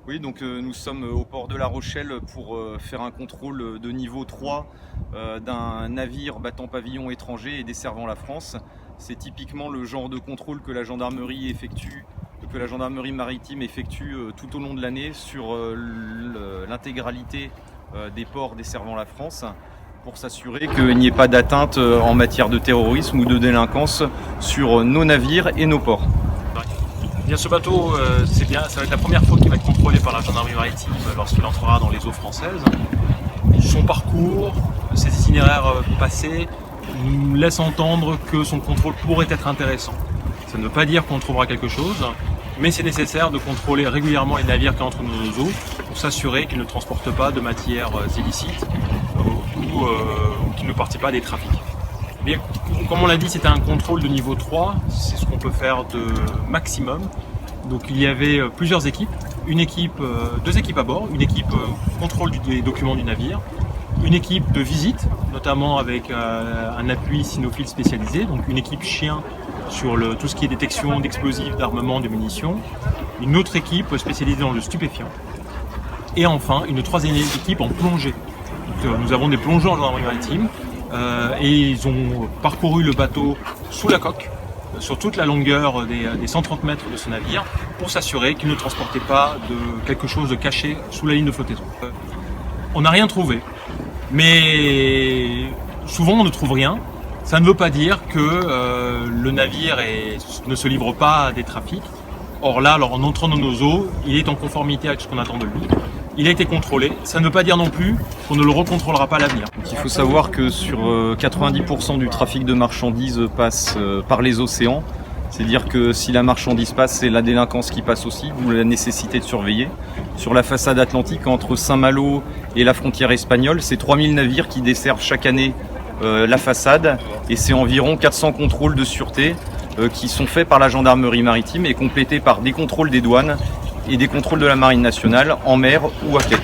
Oui, donc nous sommes au port de La Rochelle pour faire un contrôle de niveau 3 d'un navire battant pavillon étranger et desservant la France. C'est typiquement le genre de contrôle que la gendarmerie effectue, que la gendarmerie maritime effectue tout au long de l'année sur l'intégralité des ports desservant la France pour s'assurer qu'il n'y ait pas d'atteinte en matière de terrorisme ou de délinquance sur nos navires et nos ports. Bien, ce bateau, ça va être la première fois qu'il va être contrôlé par la gendarmerie maritime lorsqu'il entrera dans les eaux françaises. Son parcours, ses itinéraires passés nous laissent entendre que son contrôle pourrait être intéressant. Ça ne veut pas dire qu'on trouvera quelque chose, mais c'est nécessaire de contrôler régulièrement les navires qui entrent dans nos eaux pour s'assurer qu'ils ne transportent pas de matières illicites ou qu'ils ne participent pas à des trafics. Bien, comme on l'a dit, c'était un contrôle de niveau 3, c'est ce qu'on peut faire de maximum. Donc il y avait plusieurs équipes, deux équipes à bord, une équipe contrôle des documents du navire, une équipe de visite, notamment avec un appui cynophile spécialisé, donc une équipe chien sur tout ce qui est détection d'explosifs, d'armement, de munitions, une autre équipe spécialisée dans le stupéfiant, et enfin une troisième équipe en plongée. Donc, nous avons des plongeurs en gendarmerie maritime, et ils ont parcouru le bateau sous la coque, sur toute la longueur des 130 mètres de ce navire, pour s'assurer qu'il ne transportait pas de quelque chose de caché sous la ligne de flottaison. On n'a rien trouvé, mais souvent on ne trouve rien. Ça ne veut pas dire que le navire ne se livre pas à des trafics. Or là, en entrant dans nos eaux, il est en conformité avec ce qu'on attend de lui. Il a été contrôlé, ça ne veut pas dire non plus qu'on ne le recontrôlera pas à l'avenir. Il faut savoir que sur 90% du trafic de marchandises passe par les océans. C'est-à-dire que si la marchandise passe, c'est la délinquance qui passe aussi, d'où la nécessité de surveiller. Sur la façade atlantique, entre Saint-Malo et la frontière espagnole, c'est 3000 navires qui desservent chaque année la façade, et c'est environ 400 contrôles de sûreté qui sont faits par la gendarmerie maritime et complétés par des contrôles des douanes et des contrôles de la marine nationale en mer ou à quai.